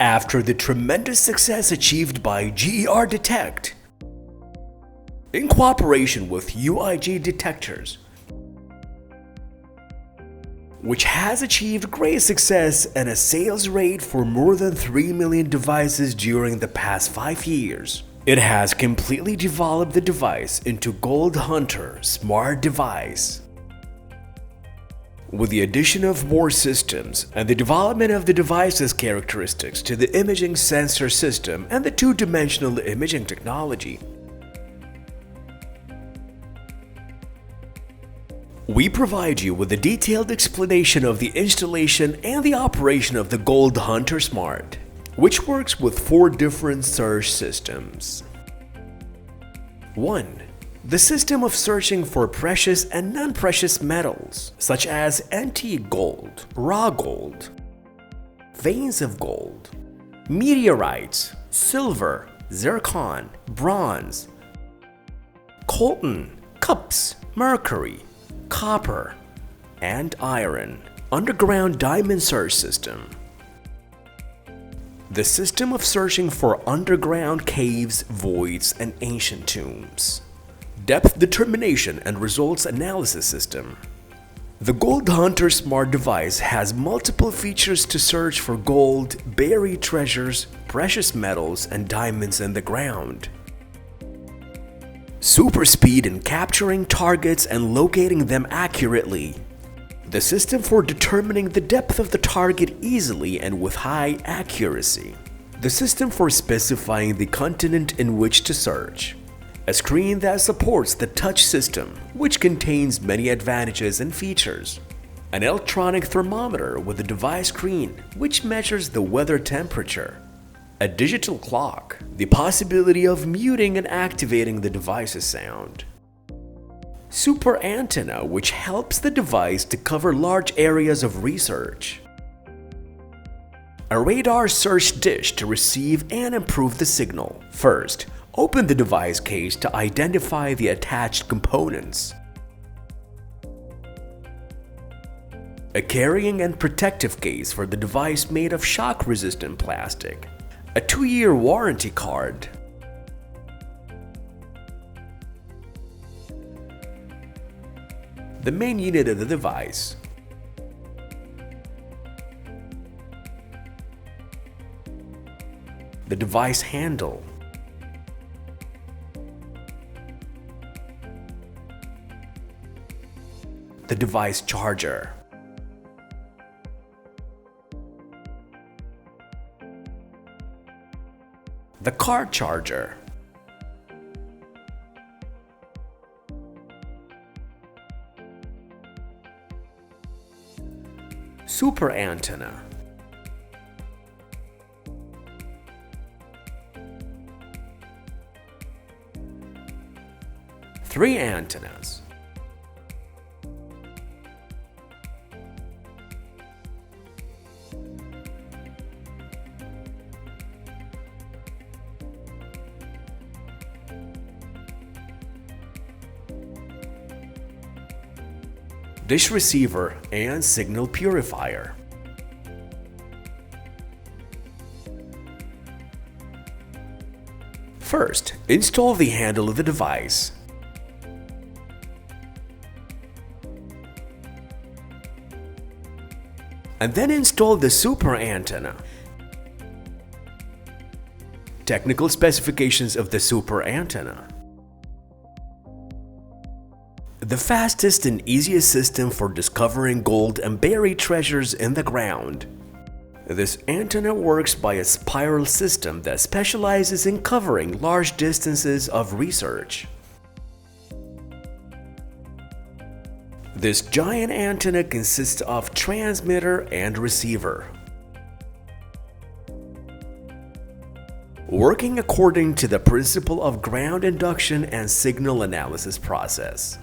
after the tremendous success achieved by Ger Detect in cooperation with UIG Detectors, which has achieved great success and a sales rate for more than 3 million devices during the past 5 years. It has completely developed the device into Gold Hunter smart device. With the addition of more systems and the development of the device's characteristics to the imaging sensor system and the two-dimensional imaging technology, we provide you with a detailed explanation of the installation and the operation of the Gold Hunter Smart, which works with 4 different search systems. 1. The system of searching for precious and non-precious metals, such as antique gold, raw gold, veins of gold, meteorites, silver, zircon, bronze, coltan, cups, mercury, copper, and iron. Underground diamond search system. The system of searching for underground caves, voids, and ancient tombs. Depth determination and results analysis system. The Gold Hunter Smart device has multiple features to search for gold, buried treasures, precious metals, and diamonds in the ground. Super speed in capturing targets and locating them accurately. The system for determining the depth of the target easily and with high accuracy. The system for specifying the continent in which to search. A screen that supports the touch system, which contains many advantages and features. An electronic thermometer with a device screen, which measures the weather temperature. A digital clock, the possibility of muting and activating the device's sound. Super antenna, which helps the device to cover large areas of research. A radar search dish to receive and improve the signal. First, open the device case to identify the attached components. A carrying and protective case for the device made of shock-resistant plastic. A 2-year warranty card. The main unit of the device. The device handle. The device charger. The card charger. Super antenna. Three antennas. Dish receiver and signal purifier. First, install the handle of the device. And then install the super antenna. Technical specifications of the super antenna. The fastest and easiest system for discovering gold and buried treasures in the ground. This antenna works by a spiral system that specializes in covering large distances of research. This giant antenna consists of transmitter and receiver, working according to the principle of ground induction and signal analysis process.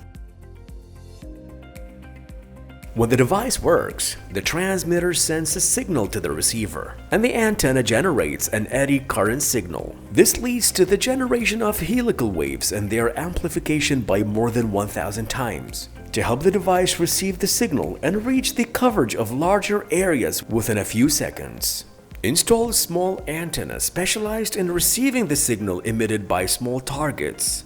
When the device works, the transmitter sends a signal to the receiver, and the antenna generates an eddy current signal. This leads to the generation of helical waves and their amplification by more than 1,000 times, to help the device receive the signal and reach the coverage of larger areas within a few seconds. Install a small antenna specialized in receiving the signal emitted by small targets.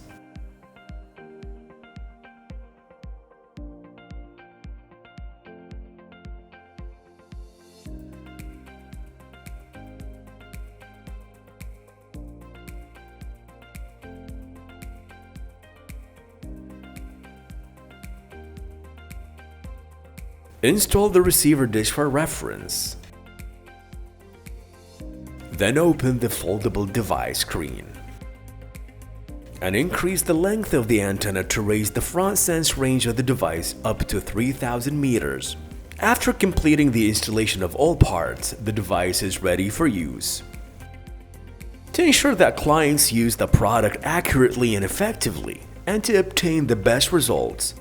Install the receiver dish for reference. Then open the foldable device screen and increase the length of the antenna to raise the front sense range of the device up to 3,000 meters. After completing the installation of all parts, the device is ready for use. To ensure that clients use the product accurately and effectively, and to obtain the best results,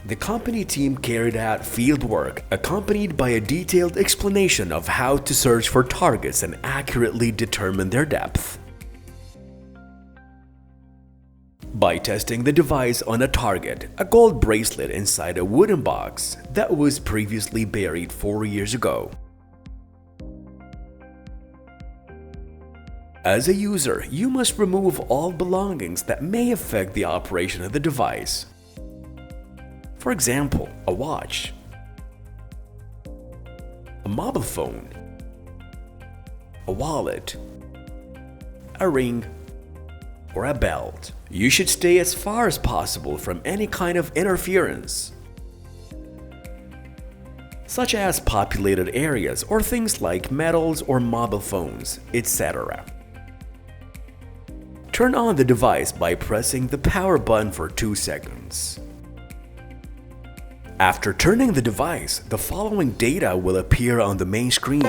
the company team carried out field work accompanied by a detailed explanation of how to search for targets and accurately determine their depth. By testing the device on a target, a gold bracelet inside a wooden box that was previously buried 4 years ago. As a user, you must remove all belongings that may affect the operation of the device. For example, a watch, a mobile phone, a wallet, a ring, or a belt. You should stay as far as possible from any kind of interference, such as populated areas or things like metals or mobile phones, etc. Turn on the device by pressing the power button for 2 seconds. After turning the device, the following data will appear on the main screen: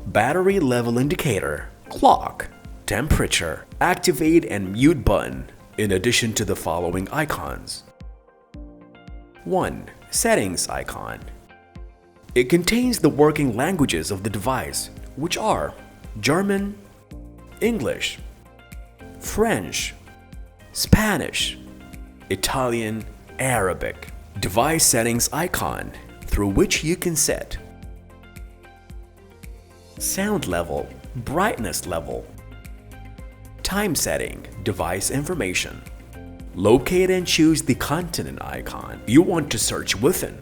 battery level indicator, clock, temperature, activate and mute button, in addition to the following icons. 1. Settings icon. It contains the working languages of the device, which are German, English, French, Spanish, Italian, Arabic. Device settings icon, through which you can set sound level, brightness level, time setting, device information. Locate and choose the continent icon you want to search within.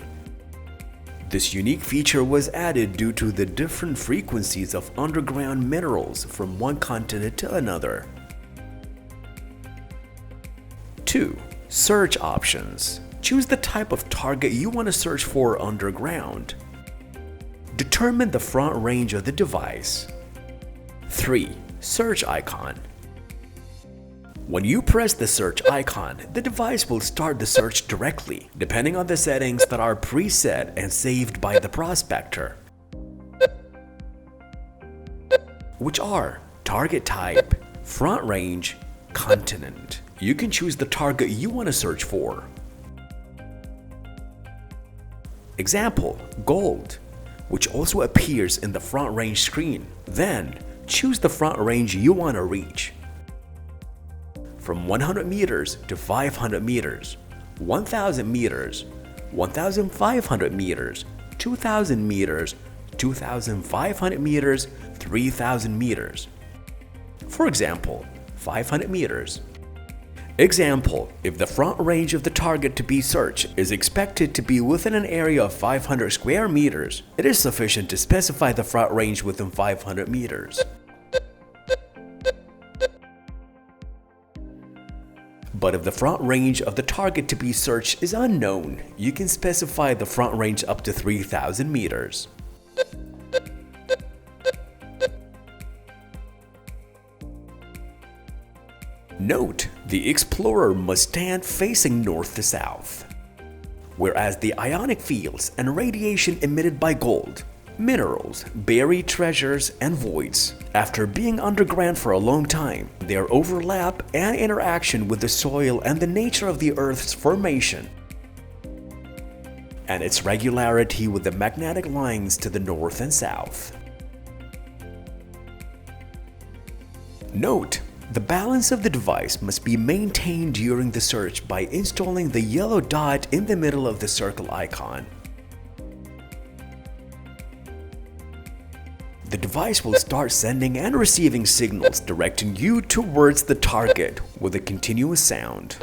This unique feature was added due to the different frequencies of underground minerals from one continent to another. 2. Search options. Choose the type of target you want to search for underground. Determine the front range of the device. 3. Search icon. When you press the search icon, the device will start the search directly, depending on the settings that are preset and saved by the prospector, which are target type, front range, continent. You can choose the target you want to search for. Example, gold, which also appears in the front range screen. Then, choose the front range you want to reach. From 100 meters to 500 meters, 1,000 meters, 1,500 meters, 2,000 meters, 2,500 meters, 3,000 meters. For example, 500 meters. Example, if the front range of the target to be searched is expected to be within an area of 500 square meters, it is sufficient to specify the front range within 500 meters. But if the front range of the target to be searched is unknown, you can specify the front range up to 3,000 meters. Note, the explorer must stand facing north to south, whereas the ionic fields and radiation emitted by gold, minerals, buried treasures, and voids, after being underground for a long time, their overlap and interaction with the soil and the nature of the Earth's formation, and its regularity with the magnetic lines to the north and south. Note, the balance of the device must be maintained during the search by installing the yellow dot in the middle of the circle icon. the device will start sending and receiving signals directing you towards the target with a continuous sound.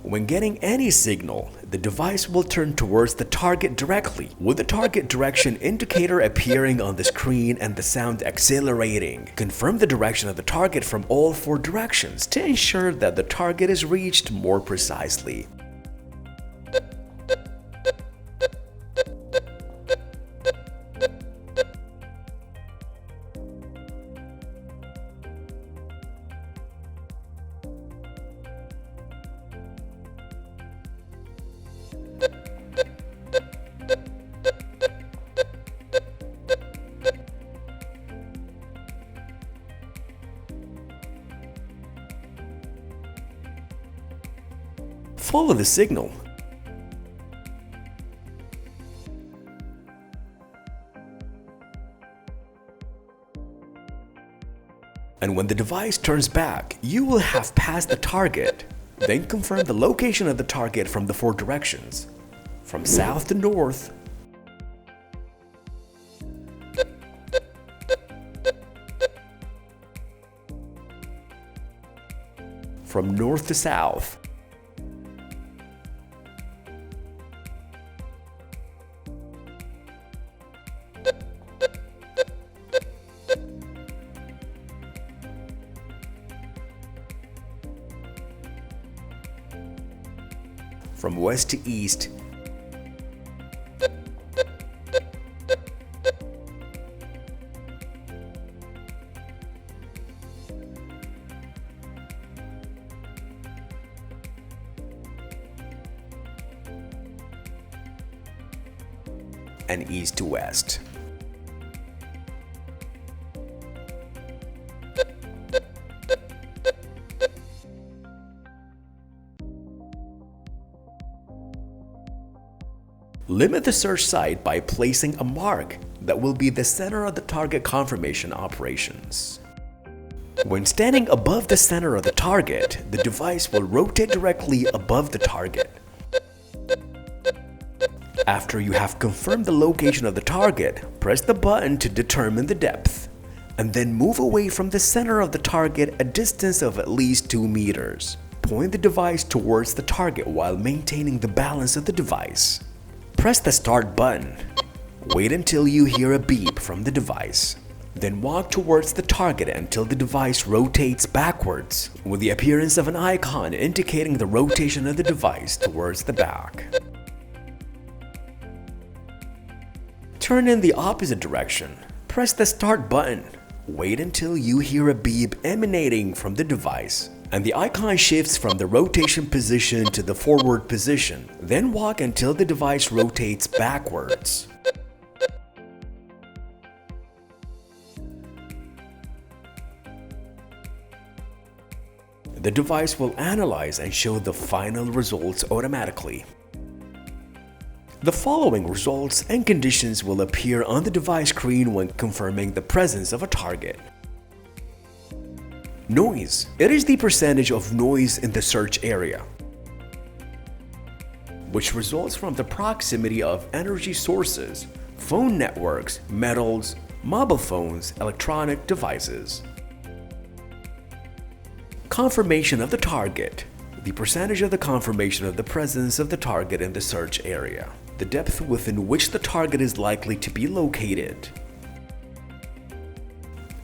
When getting any signal, the device will turn towards the target directly, with the target direction indicator appearing on the screen and the sound accelerating. Confirm the direction of the target from all 4 directions to ensure that the target is reached more precisely. Follow the signal. And when the device turns back, you will have passed the target. Then confirm the location of the target from the 4 directions, from south to north, from north to south, from west to east, and east to west. Limit the search site by placing a mark that will be the center of the target confirmation operations. When standing above the center of the target, the device will rotate directly above the target. After you have confirmed the location of the target, press the button to determine the depth, and then move away from the center of the target a distance of at least 2 meters. Point the device towards the target while maintaining the balance of the device. Press the start button. Wait until you hear a beep from the device. Then walk towards the target until the device rotates backwards, with the appearance of an icon indicating the rotation of the device towards the back. Turn in the opposite direction. Press the start button. Wait until you hear a beep emanating from the device, and the icon shifts from the rotation position to the forward position. Then walk until the device rotates backwards. The device will analyze and show the final results automatically. The following results and conditions will appear on the device screen when confirming the presence of a target. Noise. It is the percentage of noise in the search area, which results from the proximity of energy sources, phone networks, metals, mobile phones, electronic devices. Confirmation of the target. The percentage of the confirmation of the presence of the target in the search area. The depth within which the target is likely to be located.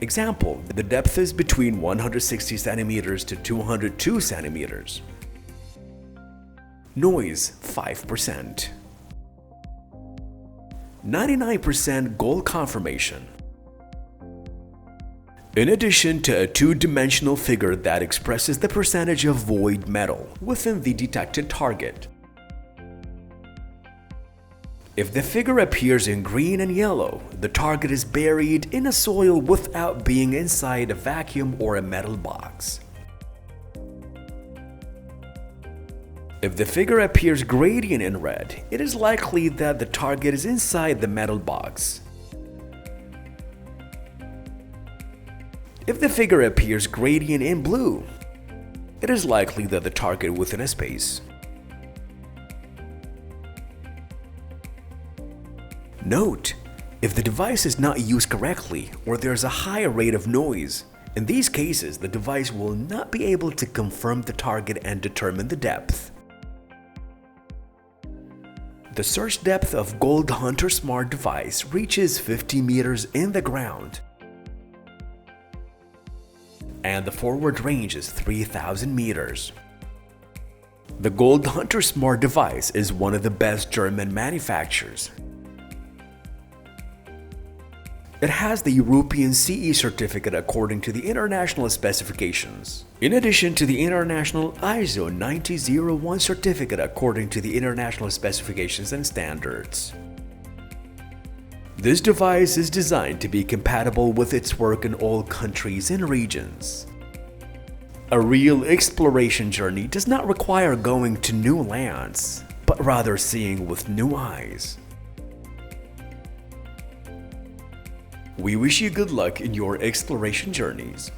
Example, the depth is between 160 centimeters to 202 centimeters. Noise, 5%. 99% goal confirmation. In addition to a 2-dimensional figure that expresses the percentage of void metal within the detected target. If the figure appears in green and yellow, the target is buried in a soil without being inside a vacuum or a metal box. If the figure appears gradient in red, it is likely that the target is inside the metal box. If the figure appears gradient in blue, it is likely that the target within a space. Note, if the device is not used correctly or there's a high rate of noise, in these cases the device will not be able to confirm the target and determine the depth. The search depth of Gold Hunter Smart device reaches 50 meters in the ground, and the forward range is 3,000 meters. The Gold Hunter Smart device is one of the best German manufacturers. It has the European CE certificate according to the international specifications, in addition to the international ISO 9001 certificate according to the international specifications and standards. This device is designed to be compatible with its work in all countries and regions. A real exploration journey does not require going to new lands, but rather seeing with new eyes. We wish you good luck in your exploration journeys.